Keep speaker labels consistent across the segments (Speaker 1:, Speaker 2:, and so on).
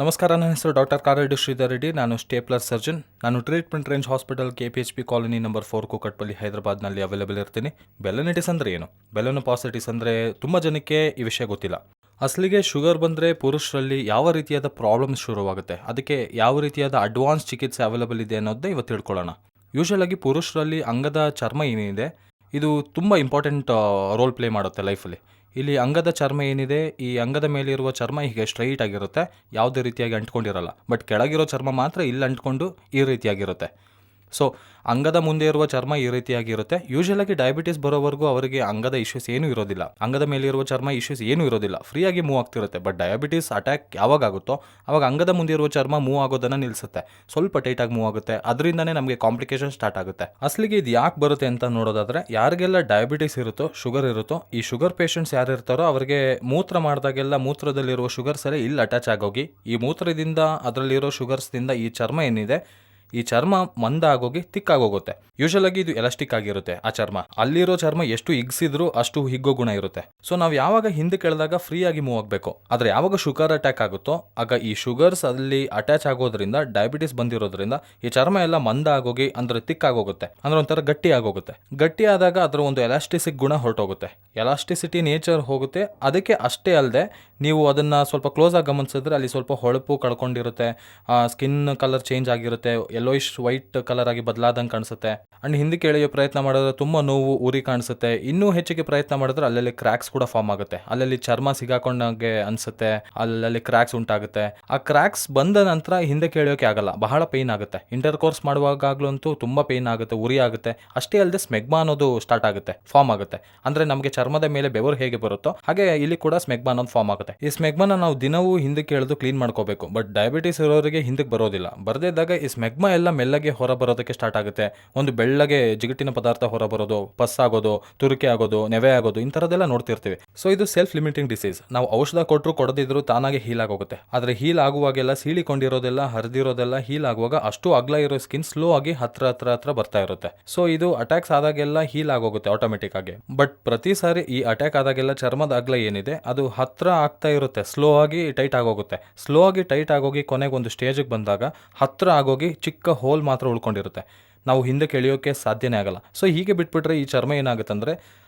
Speaker 1: ನಮಸ್ಕಾರ, ನನ್ನ ಹೆಸರು ಡಾಕ್ಟರ್ ಕಾರೆಡ್ಡಿ ಶ್ರೀಧರ್ ರೆಡ್ಡಿ. ನಾನು ಸ್ಟೇಪ್ಲರ್ ಸರ್ಜನ್. ನಾನು treatment range hospital KPHP colony number 4 ಕೂಕಟ್ಪಲ್ಲಿ ಹೈದರಾಬಾದ್ನಲ್ಲಿ ಅವೈಲೇಬಲ್ ಇರ್ತೀನಿ. ಬೆಲನಿಟಿಸ್ ಅಂದರೆ ಏನು? ಬೆಲನೋಪಾಸಿಟಿಸ್ ಅಂದರೆ ತುಂಬ ಜನಕ್ಕೆ ಈ ವಿಷಯ ಗೊತ್ತಿಲ್ಲ. ಅಸಲಿಗೆ ಶುಗರ್ ಬಂದರೆ ಪುರುಷರಲ್ಲಿ ಯಾವ ರೀತಿಯಾದ ಪ್ರಾಬ್ಲಮ್ಸ್ ಶುರುವಾಗುತ್ತೆ, ಅದಕ್ಕೆ ಯಾವ ರೀತಿಯಾದ ಅಡ್ವಾನ್ಸ್ ಚಿಕಿತ್ಸೆ ಅವೈಲೇಬಲ್ ಇದೆ ಅನ್ನೋದೇ ಇವತ್ತು ತಿಳ್ಕೊಳ್ಳೋಣ. ಯೂಶಲ್ ಆಗಿ ಪುರುಷರಲ್ಲಿ ಅಂಗದ ಚರ್ಮ ಏನಿದೆ ಇದು ತುಂಬ ಇಂಪಾರ್ಟೆಂಟ್ ರೋಲ್ ಪ್ಲೇ ಮಾಡುತ್ತೆ ಲೈಫಲ್ಲಿ. ಇಲ್ಲಿ ಅಂಗದ ಚರ್ಮ ಏನಿದೆ, ಈ ಅಂಗದ ಮೇಲೆ ಇರುವ ಚರ್ಮ ಹೀಗೆ ಸ್ಟ್ರೈಟ್ ಆಗಿರುತ್ತೆ, ಯಾವುದೇ ರೀತಿಯಾಗಿ ಅಂಟ್ಕೊಂಡಿರಲ್ಲ. ಬಟ್ ಕೆಳಗಿರೋ ಚರ್ಮ ಮಾತ್ರ ಇಲ್ಲಿ ಅಂಟ್ಕೊಂಡು ಈ ರೀತಿಯಾಗಿರುತ್ತೆ. ಸೊ ಅಂಗದ ಮುಂದೆ ಇರುವ ಚರ್ಮ ಈ ರೀತಿಯಾಗಿರುತ್ತೆ. ಯೂಶಲಾಗಿ ಡಯಾಬಿಟಿಸ್ ಬರೋವರೆಗೂ ಅವರಿಗೆ ಅಂಗದ ಇಶ್ಯೂಸ್ ಏನೂ ಇರೋದಿಲ್ಲ, ಅಂಗದ ಮೇಲೆ ಇರುವ ಚರ್ಮ ಇಶ್ಯೂಸ್ ಏನೂ ಇರೋದಿಲ್ಲ, ಫ್ರೀಯಾಗಿ ಮೂವ್ ಆಗ್ತಿರುತ್ತೆ. ಬಟ್ ಡಯಾಬಿಟಿಸ್ ಅಟ್ಯಾಕ್ ಯಾವಾಗ ಆಗುತ್ತೋ ಆವಾಗ ಅಂಗದ ಮುಂದೆ ಇರುವ ಚರ್ಮ ಮೂವ್ ಆಗೋದನ್ನು ನಿಲ್ಲಿಸುತ್ತೆ, ಸ್ವಲ್ಪ ಟೈಟಾಗಿ ಮೂವ್ ಆಗುತ್ತೆ. ಅದರಿಂದನೇ ನಮಗೆ ಕಾಂಪ್ಲಿಕೇಶನ್ ಸ್ಟಾರ್ಟ್ ಆಗುತ್ತೆ. ಅಸಲಿಗೆ ಇದು ಯಾಕೆ ಬರುತ್ತೆ ಅಂತ ನೋಡೋದಾದ್ರೆ, ಯಾರಿಗೆಲ್ಲ ಡಯಾಬಿಟಿಸ್ ಇರುತ್ತೋ, ಶುಗರ್ ಇರುತ್ತೋ, ಈ ಶುಗರ್ ಪೇಷಂಟ್ಸ್ ಯಾರು ಇರ್ತಾರೋ ಅವರಿಗೆ ಮೂತ್ರ ಮಾಡಿದಾಗೆಲ್ಲ ಮೂತ್ರದಲ್ಲಿರುವ ಶುಗರ್ಸ್ ಎಲ್ಲ ಇಲ್ಲಿ ಅಟ್ಯಾಚ್ ಆಗೋಗಿ ಈ ಮೂತ್ರದಿಂದ ಅದರಲ್ಲಿರೋ ಶುಗರ್ಸ್ನಿಂದ ಈ ಚರ್ಮ ಏನಿದೆ, ಈ ಚರ್ಮ ಮಂದಾಗೋಗಿ ತಿಕ್ಕಾಗೋಗುತ್ತೆ. ಯೂಶಲ್ ಆಗಿ ಇದು ಎಲಾಸ್ಟಿಕ್ ಆಗಿರುತ್ತೆ ಆ ಚರ್ಮ. ಅಲ್ಲಿರೋ ಚರ್ಮ ಎಷ್ಟು ಹಿಗ್ಸಿದ್ರು ಅಷ್ಟು ಹಿಗ್ಗೋ ಗುಣ ಇರುತ್ತೆ. ಸೊ ನಾವು ಯಾವಾಗ ಹಿಂದೆ ಕೆಳದಾಗ ಫ್ರೀ ಆಗಿ ಮೂವ್ ಆಗಬೇಕು. ಆದರೆ ಯಾವಾಗ ಶುಗರ್ ಅಟ್ಯಾಕ್ ಆಗುತ್ತೋ ಆಗ ಈ ಶುಗರ್ಸ್ ಅಲ್ಲಿ ಅಟ್ಯಾಚ್ ಆಗೋದ್ರಿಂದ, ಡಯಾಬಿಟಿಸ್ ಬಂದಿರೋದ್ರಿಂದ ಈ ಚರ್ಮ ಎಲ್ಲ ಮಂದ ಆಗೋಗಿ ಅಂದ್ರೆ ತಿಕ್ಕಾಗೋಗುತ್ತೆ, ಅಂದ್ರೆ ಒಂಥರ ಗಟ್ಟಿ ಆಗೋಗುತ್ತೆ. ಗಟ್ಟಿ ಆದಾಗ ಅದರ ಒಂದು ಎಲಾಸ್ಟಿಸಿಕ್ ಗುಣ ಹೊರಟೋಗುತ್ತೆ, ಎಲಾಸ್ಟಿಸಿಟಿ ನೇಚರ್ ಹೋಗುತ್ತೆ. ಅದಕ್ಕೆ ಅಷ್ಟೇ ಅಲ್ಲದೆ ನೀವು ಅದನ್ನು ಸ್ವಲ್ಪ ಕ್ಲೋಸ್ ಆಗಿ ಗಮನಿಸಿದ್ರೆ ಅಲ್ಲಿ ಸ್ವಲ್ಪ ಹೊಳಪು ಕಳ್ಕೊಂಡಿರುತ್ತೆ, ಸ್ಕಿನ್ ಕಲರ್ ಚೇಂಜ್ ಆಗಿರುತ್ತೆ, ಯೆಲ್ಲೋಯಿಶ್ ವೈಟ್ ಕಲರ್ ಆಗಿ ಬದಲಾದಂಗೆ ಕಾಣಿಸುತ್ತೆ. ಅಂಡ್ ಹಿಂದಕ್ಕೆ ಎಳೆಯೋ ಪ್ರಯತ್ನ ಮಾಡಿದ್ರೆ ತುಂಬ ನೋವು, ಉರಿ ಕಾಣಿಸುತ್ತೆ. ಇನ್ನೂ ಹೆಚ್ಚಿಗೆ ಪ್ರಯತ್ನ ಮಾಡಿದ್ರೆ ಅಲ್ಲಲ್ಲಿ ಕ್ರ್ಯಾಕ್ಸ್ ಕೂಡ ಫಾರ್ಮ್ ಆಗುತ್ತೆ, ಅಲ್ಲಲ್ಲಿ ಚರ್ಮ ಸಿಗಾಕೊಂಡಾಗೆ ಅನ್ಸುತ್ತೆ, ಅಲ್ಲಲ್ಲಿ ಕ್ರ್ಯಾಕ್ಸ್ ಉಂಟಾಗುತ್ತೆ. ಆ ಕ್ರ್ಯಾಕ್ಸ್ ಬಂದ ನಂತರ ಹಿಂದಕ್ಕೆ ಎಳೆಯೋಕೆ ಆಗಲ್ಲ, ಬಹಳ ಪೇನ್ ಆಗುತ್ತೆ. ಇಂಟರ್ ಕೋರ್ಸ್ ಮಾಡುವಾಗಲಂತೂ ತುಂಬ ಪೇನ್ ಆಗುತ್ತೆ, ಉರಿ ಆಗುತ್ತೆ. ಅಷ್ಟೇ ಅಲ್ಲದೆ ಸ್ಮೆಗ್ಮಾ ಅನ್ನೋದು ಸ್ಟಾರ್ಟ್ ಆಗುತ್ತೆ, ಫಾರ್ಮ್ ಆಗುತ್ತೆ. ಅಂದ್ರೆ ನಮಗೆ ಚರ್ಮದ ಮೇಲೆ ಬೆವರು ಹೇಗೆ ಬರುತ್ತೋ ಹಾಗೆ ಇಲ್ಲಿ ಕೂಡ ಸ್ಮೆಗ್ಮಾ ಅನ್ನೋದು ಫಾರ್ಮ್ ಆಗುತ್ತೆ. ಈ ಸ್ಮೆಗ್ಮಾನ ನಾವು ದಿನವೂ ಹಿಂದಕ್ಕೆ ಎಳೆದು ಕ್ಲೀನ್ ಮಾಡ್ಕೋಬೇಕು. ಬಟ್ ಡಯಾಬಿಟಿಸ್ ಇರೋರಿಗೆ ಹಿಂದಕ್ಕೆ ಬರೋದಿಲ್ಲ. ಬರದಿದ್ದಾಗ ಈ ಸ್ಮೆಗ್ಮಾ ಎಲ್ಲ ಮೆಲ್ಲಗೆ ಹೊರ ಬರೋದಕ್ಕೆ ಸ್ಟಾರ್ಟ್ ಆಗುತ್ತೆ. ಒಂದು ಬೆಳ್ಳಗೆ ಜಿಗಟಿನ ಪದಾರ್ಥ ಹೊರ ಬರೋದು, ಪಸ್ ಆಗೋದು, ತುರಿಕೆ ಆಗೋದು, ನೆವೆ ಆಗೋದು, ಇಂಥರದೆಲ್ಲ ನೋಡ್ತಿರ್ತೀವಿ. ಸೊ ಇದು ಸೆಲ್ಫ್ ಲಿಮಿಟಿಂಗ್ ಡಿಸೀಸ್. ನಾವು ಔಷಧ ಕೊಟ್ಟರು ಕೊಡದಿದ್ರು ತಾನಾಗೆ ಹೀಲ್ ಆಗೋಗುತ್ತೆ. ಆದರೆ ಹೀಲ್ ಆಗುವಾಗೆಲ್ಲ ಸೀಳಿಕೊಂಡಿರೋದೆಲ್ಲ, ಹರಿದಿರೋದೆಲ್ಲ ಹೀಲ್ ಆಗುವಾಗ ಅಷ್ಟು ಅಗ್ಲ ಇರೋ ಸ್ಕಿನ್ ಸ್ಲೋ ಆಗಿ ಹತ್ರ ಬರ್ತಾ ಇರುತ್ತೆ. ಸೊ ಇದು ಅಟ್ಯಾಕ್ಸ್ ಆದಾಗೆಲ್ಲ ಹೀಲ್ ಆಗೋಗುತ್ತೆ ಆಟೋಮೆಟಿಕ್ ಆಗಿ. ಬಟ್ ಪ್ರತಿ ಸಾರಿ ಈ ಅಟ್ಯಾಕ್ ಆದಾಗೆಲ್ಲ ಚರ್ಮದ ಅಗ್ಲ ಏನಿದೆ ಅದು ಹತ್ರ ಆಗ್ತಾ ಇರುತ್ತೆ, ಸ್ಲೋ ಆಗಿ ಟೈಟ್ ಆಗೋಗುತ್ತೆ. ಸ್ಲೋ ಆಗಿ ಟೈಟ್ ಆಗೋಗಿ ಕೊನೆಗೆ ಒಂದು ಸ್ಟೇಜಿಗೆ ಬಂದಾಗ ಹತ್ರ ಆಗೋಗಿ ಚಿಕ್ಕ ಹೋಲ್ ಮಾತ್ರ ಉಳ್ಕೊಂಡಿರುತ್ತೆ, ನಾವು ಹಿಂದಕ್ಕೆ ಎಳೆಯೋಕೆ ಸಾಧ್ಯನೇ ಆಗಲ್ಲ. ಸೊ ಹೀಗೆ ಬಿಟ್ಬಿಟ್ರೆ ಈ ಚರ್ಮ ಏನಾಗುತ್ತೆ ಅಂದರೆ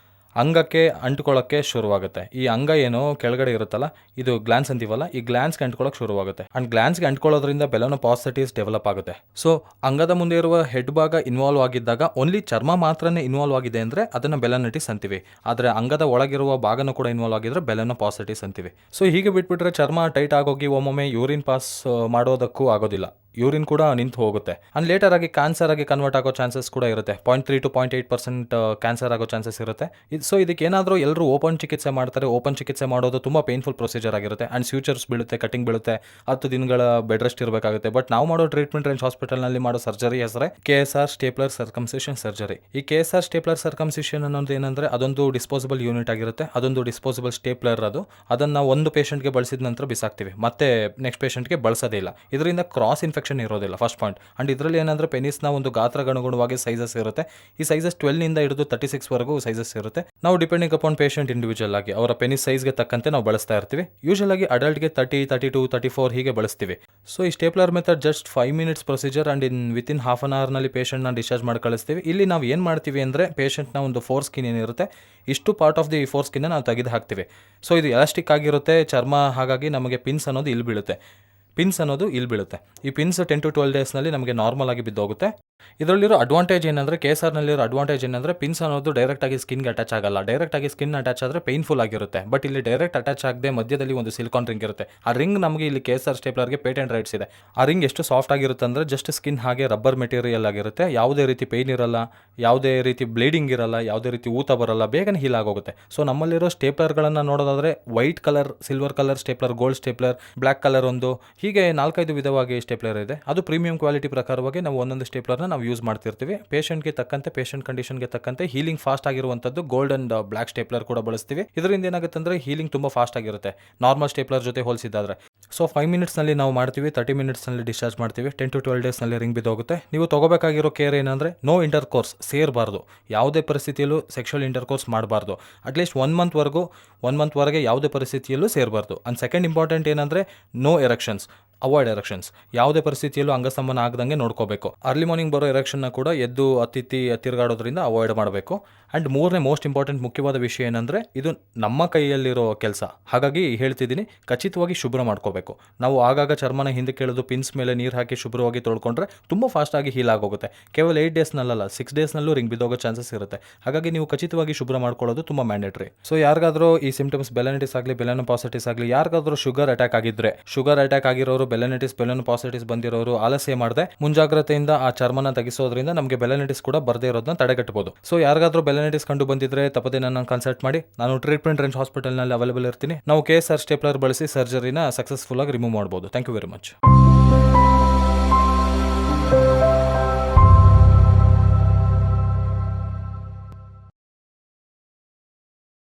Speaker 1: ಅಂಗಕ್ಕೆ ಅಂಟ್ಕೊಳ್ಳೋಕ್ಕೆ ಶುರುವಾಗುತ್ತೆ. ಈ ಅಂಗ ಏನೋ ಕೆಳಗಡೆ ಇರುತ್ತಲ್ಲ, ಇದು ಗ್ಲ್ಯಾನ್ಸ್ ಅಂತೀವಲ್ಲ, ಈ ಗ್ಲ್ಯಾನ್ಸ್ಗೆ ಅಂಟ್ಕೊಳ್ಳೋಕೆ ಶುರುವಾಗುತ್ತೆ. ಅಂಡ್ ಗ್ಲ್ಯಾನ್ಸ್ಗೆ ಅಂಟ್ಕೊಳ್ಳೋದ್ರಿಂದ ಬೆಲನೋಪಾಸಿಟಿಸ್ ಡೆವಲಪ್ ಆಗುತ್ತೆ. ಸೊ ಅಂಗದ ಮುಂದೆ ಇರುವ ಹೆಡ್ ಭಾಗ ಇನ್ವಾಲ್ವ್ ಆಗಿದ್ದಾಗ ಓನ್ಲಿ ಚರ್ಮ ಮಾತ್ರನೇ ಇನ್ವಾಲ್ವ್ ಆಗಿದೆ ಅಂದರೆ ಅದನ್ನು ಬೆಲನಿಟಿಸ್ ಅಂತೀವಿ. ಆದರೆ ಅಂಗದ ಒಳಗಿರುವ ಭಾಗನೂ ಕೂಡ ಇನ್ವಾಲ್ವ್ ಆಗಿದ್ರೆ ಬೆಲನೋಪಾಸಿಟಿಸ್ ಅಂತೀವಿ. ಸೊ ಹೀಗೆ ಬಿಟ್ಬಿಟ್ರೆ ಚರ್ಮ ಟೈಟ್ ಆಗೋಗಿ ಒಮ್ಮೊಮ್ಮೆ ಯೂರಿನ್ ಪಾಸ್ ಮಾಡೋದಕ್ಕೂ ಆಗೋದಿಲ್ಲ, ಯೂರಿನ್ ಕೂಡ ನಿಂತು ಹೋಗುತ್ತೆ. ಅಂಡ್ ಲೇಟರ್ ಆಗಿ ಕ್ಯಾನ್ಸರ್ ಆಗಿ ಕನ್ವರ್ಟ್ ಆಗೋ ಚಾನ್ಸಸ್ ಕೂಡ ಇರುತ್ತೆ. 0.3 to 0.8% ಕ್ಯಾನ್ಸರ್ ಆಗೋ ಚಾನ್ಸಸ್ ಇರುತ್ತೆ. ಸೊ ಇದಕ್ಕೆ ಏನಾದರೂ ಎಲ್ಲರೂ ಓಪನ್ ಚಿಕಿತ್ಸೆ ಮಾಡ್ತಾರೆ. ಓಪನ್ ಚಿಕಿತ್ಸೆ ಮಾಡೋದು ತುಂಬ ಪೇನ್ಫುಲ್ ಪ್ರೊಸೀಜರ್ ಆಗಿರುತ್ತೆ. ಆ್ಯಂಡ್ ಫ್ಯೂಚರ್ಸ್ ಬೀಳುತ್ತೆ, ಕಟಿಂಗ್ ಬೀಳುತ್ತೆ, 10 ದಿನಗಳ ಬೆಡ್ ರೆಸ್ಟ್ ಇರಬೇಕಾಗುತ್ತೆ. ಬಟ್ ನಾವು ಮಾಡೋ ಟ್ರೀಟ್ಮೆಂಟ್ ರೇಂಜ್ ಹಾಸ್ಪಿಟಲ್ನಲ್ಲಿ ಮಾಡೋ ಸರ್ಜರಿ ಹೆಸರೇ KSR ಸ್ಟೇಪ್ಲರ್ ಸರ್ಕಮ್ಸಿಷನ್ ಸರ್ಜರಿ. ಈ KSR ಸ್ಟೇಪ್ಲರ್ ಸರ್ಕಮ್ಸಿಷನ್ ಅನ್ನೋದು ಏನಂದರೆ ಅದೊಂದು ಡಿಸ್ಪೋಸಬಲ್ ಯೂನಿಟ್ ಆಗಿರುತ್ತೆ, ಅದೊಂದು ಡಿಸ್ಪೋಸಬಲ್ ಸ್ಟೇಪ್ಲರ್. ಅದನ್ನು ಒಂದು ಪೇಷಂಟ್ಗೆ ಬಳಸಿದ ನಂತರ ಬಿಸಾಕ್ತೀವಿ, ಮತ್ತೆ ನೆಕ್ಸ್ಟ್ ಪೇಷಂಟ್ಗೆ ಬಳಸೋದೇ ಇಲ್ಲ. ಇದರಿಂದ ಕ್ರಾಸ್ ಇನ್ಫೆಕ್ಷನ್ ಇರೋದಿಲ್ಲ, ಫಸ್ಟ್ ಪಾಯಿಂಟ್. ಅಂಡ್ ಇದರಲ್ಲಿ ಏನಂದ್ರೆ ಪೆನಿಸ್ನ ಒಂದು ಗಾತ್ರಗನುಗುಣವಾಗಿ ಸೈಜಸ್ ಇರುತ್ತೆ. ಈ ಸೈಜಸ್ 12 ಇಂದ ಹಿಡಿದು 36 ವರೆಗೂ ಸೈಜಸ್ ಇರುತ್ತೆ. ನಾವು ಡಿಪೆಂಡಿಂಗ್ ಅಪಾನ್ ಪೇಷಂಟ್ ಇಂಡಿವಿಜುವಲ್ ಆಗಿ ಅವರ ಪೆನಿಸ್ ಸೈಜ್ಗೆ ತಕ್ಕಂತೆ ನಾವು ಬಳಸ್ತಾ ಇರ್ತೀವಿ. ಯೂಶಲ್ ಆಗಿ ಅಡಲ್ಟ್ಗೆ 30, 32, 34 ಹೀಗೆ ಬಳಸ್ತೀವಿ. ಸೊ ಈ stapler method just 5 minutes procedure and within half an ಅವರ್ನಲ್ಲಿ ಪೇಷಂಟ್ನ ಡಿಸ್ಚಾರ್ಜ್ ಮಾಡಿ ಕಳಿಸ್ತೀವಿ. ಇಲ್ಲಿ ನಾವು ಏನು ಮಾಡ್ತೀವಿ ಅಂದರೆ ಪೇಷಂಟ್ನ ಒಂದು ಫೋರ್ ಸ್ಕಿನ್ ಏನಿರುತ್ತೆ, ಇಷ್ಟು ಪಾರ್ಟ್ ಆಫ್ ದಿ ಫೋರ್ ಸ್ಕಿನ್ನ ನಾವು ತೆಗೆದು ಹಾಕ್ತೀವಿ. ಸೊ ಇದು ಎಲಾಸ್ಟಿಕ್ ಆಗಿರುತ್ತೆ ಚರ್ಮ, ಹಾಗಾಗಿ ನಮಗೆ ಪಿನ್ಸ್ ಅನ್ನೋದು ಇಲ್ಲಿ ಬೀಳುತ್ತೆ. ಈ ಪಿನ್ಸ್ 10 to 12 ಡೇಸ್ನಲ್ಲಿ ನಮಗೆ ನಾರ್ಮಲ್ ಆಗಿ ಬಿದ್ದೋಗುತ್ತೆ. ಇದರಲ್ಲಿರೋ ಅಡ್ವಾಂಟೇಜ್ ಏನಂದರೆ, KSRನಲ್ಲಿರೋ ಅಡ್ವಾಂಟೇಜ್ ಏನಂದರೆ ಪಿನ್ಸ್ ಅನ್ನೋದು ಡೈರೆಕ್ಟ್ ಆಗಿ ಸ್ಕಿನ್ಗೆ ಅಟ್ಯಾಚ್ ಆಗಲ್ಲ. ಡೈರೆಕ್ಟ್ ಆಗಿ ಸ್ಕಿನ್ ಅಟ್ಯಾಚ್ ಆದರೆ ಪೇನ್ಫುಲ್ ಆಗಿರುತ್ತೆ. ಬಟ್ ಇಲ್ಲಿ ಡೈರೆಕ್ಟ್ ಅಟ್ಯಾಚ್ ಆಗದೆ ಮಧ್ಯದಲ್ಲಿ ಒಂದು ಸಿಲಿಕಾನ್ ರಿಂಗ್ ಇರುತ್ತೆ. ಆ ರಿಂಗ್ ನಮಗೆ ಇಲ್ಲಿ KSR ಸ್ಟೇಪ್ಲರ್ಗೆ ಪೇಟೆಂಟ್ ರೈಟ್ಸ್ ಇದೆ. ಆ ರಿಂಗ್ ಎಷ್ಟು ಸಾಫ್ಟ್ ಆಗಿರುತ್ತೆ ಅಂದರೆ ಜಸ್ಟ್ ಸ್ಕಿನ್ ಹಾಗೆ ರಬ್ಬರ್ ಮೆಟೀರಿಯಲ್ ಆಗಿರುತ್ತೆ. ಯಾವುದೇ ರೀತಿ ಪೇಯ್ನ್ ಇರಲ್ಲ, ಯಾವುದೇ ರೀತಿ ಬ್ಲೀಡಿಂಗ್ ಇರಲ್ಲ, ಯಾವುದೇ ರೀತಿ ಊತ ಬರಲ್ಲ, ಬೇಗನೆ ಹೀಲ್ ಆಗೋಗುತ್ತೆ. ಸೊ ನಮ್ಮಲ್ಲಿರೋ ಸ್ಟೇಪ್ಲರ್ಗಳನ್ನು ನೋಡೋದಾದರೆ white colour, silver colour stapler, gold stapler, black colour ಒಂದು, ಹೀಗೆ 4-5 ವಿಧವಾಗಿ ಸ್ಟೇಪ್ಲರ್ ಇದೆ. ಅದು ಪ್ರೀಮಿಯಂ ಕ್ವಾಲಿಟಿ ಪ್ರಕಾರವಾಗಿ ನಾವು ಒಂದೊಂದು ಸ್ಟೇಪ್ಲರ್ನ ನಾವು ಯೂಸ್ ಮಾಡ್ತಿರ್ತೀವಿ. ಪೇಷಂಟ್ಗೆ ತಕ್ಕಂತೆ, ಪೇಷಂಟ್ ಕಂಡೀಷನ್ಗೆ ತಕ್ಕಂತೆ ಹೀಲಿಂಗ್ ಫಾಸ್ಟ್ ಆಗಿರುವಂಥದ್ದು ಗೋಲ್ಡ್ ಅಂಡ್ ಬ್ಲ್ಯಾಕ್ ಸ್ಟೇಪ್ಲರ್ ಕೂಡ ಬಳಸ್ತೀವಿ. ಇದರಿಂದ ಏನಾಗುತ್ತೆ ಅಂದರೆ ಹೀಲಿಂಗ್ ತುಂಬ ಫಾಸ್ಟ್ ಆಗಿರುತ್ತೆ ನಾರ್ಮಲ್ ಸ್ಟೇಪ್ಲರ್ ಜೊತೆ ಹೋಲಿಸಿದಾದ್ರೆ. ಸೊ 5 ಮಿನಿಟ್ಸ್ನಲ್ಲಿ ನಾವು ಮಾಡ್ತೀವಿ, 30 ಮಿನಿಟ್ಸ್ನಲ್ಲಿ ಡಿಸ್ಚಾರ್ಜ್ ಮಾಡ್ತೀವಿ. 10 to 12 ಡೇಸ್ನಲ್ಲಿ ರಿಂಗ್ ಬಿದ್ದೋಗುತ್ತೆ. ನೀವು ತೊಗೋಬೇಕಾಗಿರೋ ಕೇರ್ ಏನಂದರೆ ನೋ ಇಂಟರ್ಕೋರ್ಸ್, ಸೇರಬಾರ್ದು, ಯಾವುದೇ ಪರಿಸ್ಥಿತಿಯಲ್ಲೂ ಸೆಕ್ಷುವಲ್ ಇಂಟರ್ಕೋರ್ಸ್ ಮಾಡಬಾರ್ದು. ಅಟ್ಲೀಸ್ಟ್ 1 ಮಂತ್ವರೆಗೆ ಯಾವುದೇ ಪರಿಸ್ಥಿತಿಯಲ್ಲೂ ಸೇರಬಾರ್ದು. ಆ್ಯಂಡ್ ಸೆಕೆಂಡ್ ಇಂಪಾರ್ಟೆಂಟ್ ಏನಂದರೆ ನೋ ಎರೆಕ್ಷನ್ಸ್, ಅವಾಯ್ಡ್ ಎರೆಕ್ಷನ್ಸ್. ಯಾವುದೇ ಪರಿಸ್ಥಿತಿಯಲ್ಲೂ ಅಂಗಸ್ತಂಭನ ಆಗದಂಗೆ ನೋಡ್ಕೋಬೇಕು. ಅರ್ಲಿ ಮಾರ್ನಿಂಗ್ ಬರೋ ಎರೆಕ್ಷನ್ನ ಕೂಡ ಎದ್ದು ಹತ್ತಿತ್ತಿ ತಿರುಗಾಡೋದ್ರಿಂದ ಅವಾಯ್ಡ್ ಮಾಡಬೇಕು. ಆ್ಯಂಡ್ ಮೂರನೇ ಮೋಸ್ಟ್ ಇಂಪಾರ್ಟೆಂಟ್ ಮುಖ್ಯವಾದ ವಿಷಯ ಏನಂದರೆ ಇದು ನಮ್ಮ ಕೈಯಲ್ಲಿರೋ ಕೆಲಸ. ಹಾಗಾಗಿ ಹೇಳ್ತಿದ್ದೀನಿ, ಖಚಿತವಾಗಿ ಶುಭ್ರ ಮಾಡ್ಕೋಬೇಕು. ನಾವು ಆಗಾಗ ಚರ್ಮನ ಹಿಂದಕ್ಕೆ ಎಳೆದು ಪಿನ್ಸ್ ಮೇಲೆ ನೀರು ಹಾಕಿ ಶುಭ್ರವಾಗಿ ತೊಳ್ಕೊಂಡ್ರೆ ತುಂಬ ಫಾಸ್ಟಾಗಿ ಹೀಲ್ ಆಗೋಗುತ್ತೆ. ಕೇವಲ 8 ಡೇಸ್ನಲ್ಲ, 6 ಡೇಸ್ನಲ್ಲೂ ರಿಂಗ್ ಬಿದ್ದೋಗೋ ಚಾನ್ಸಸ್ ಇರುತ್ತೆ. ಹಾಗಾಗಿ ನೀವು ಖಚಿತವಾಗಿ ಶುಭ್ರ ಮಾಡ್ಕೊಳ್ಳೋದು ತುಂಬ ಮ್ಯಾಂಡೇಟ್ರಿ. ಸೊ ಯಾರಿಗಾದ್ರೂ ಈ ಸಿಂಪ್ಟಮ್ಸ್ ಬೆಲನಿಟಿಸ್ ಆಗಲಿ ಬೆಲನೋಪಾಸಿಟಿಸ್ ಆಗಲಿ, ಯಾರಿಗಾದ್ರೂ ಶುಗರ್ ಅಟ್ಯಾಕ್ ಆಗಿರೋರು, ಬೆಲನೋಪಾಸಿಟಿಸ್ ಬಂದಿರೋರು ಆಲಸ್ಯ ಮಾಡದೆ ಮುಂಜಾಗ್ರತೆಯಿಂದ ಆ ಚರ್ಮನ ತೆಗಿಸೋದ್ರಿಂದ ನಮಗೆ ಬೆಲನಿಟಿಸ್ ಕೂಡ ಬರದೇ ಇರೋದನ್ನ ತಡೆಗಟ್ಟಬಹುದು. ಸೊ ಯಾರಿಗಾದ್ರೂ ಬೆಲನಿಟಿಸ್ ಕಂಡು ಬಂದಿದ್ರೆ ತಪ್ಪದೆ ನನ್ನ ಕನ್ಸಲ್ಟ್ ಮಾಡಿ. ನಾನು ಟ್ರೀಟ್ಮೆಂಟ್ ರೇಂಜ್ ಹಾಸ್ಪಿಟಲ್ನಲ್ಲಿ ಅವೈಲೇಬಲ್ ಇರ್ತೀನಿ. ನಾವು KSR ಸ್ಟೇಪ್ಲರ್ ಬಳಸಿ ಸರ್ಜರಿನ ಸಕ್ಸಸ್ಫುಲ್ ಆಗಿ ರಿಮೂವ್ ಮಾಡಬಹುದು. Thank you very much.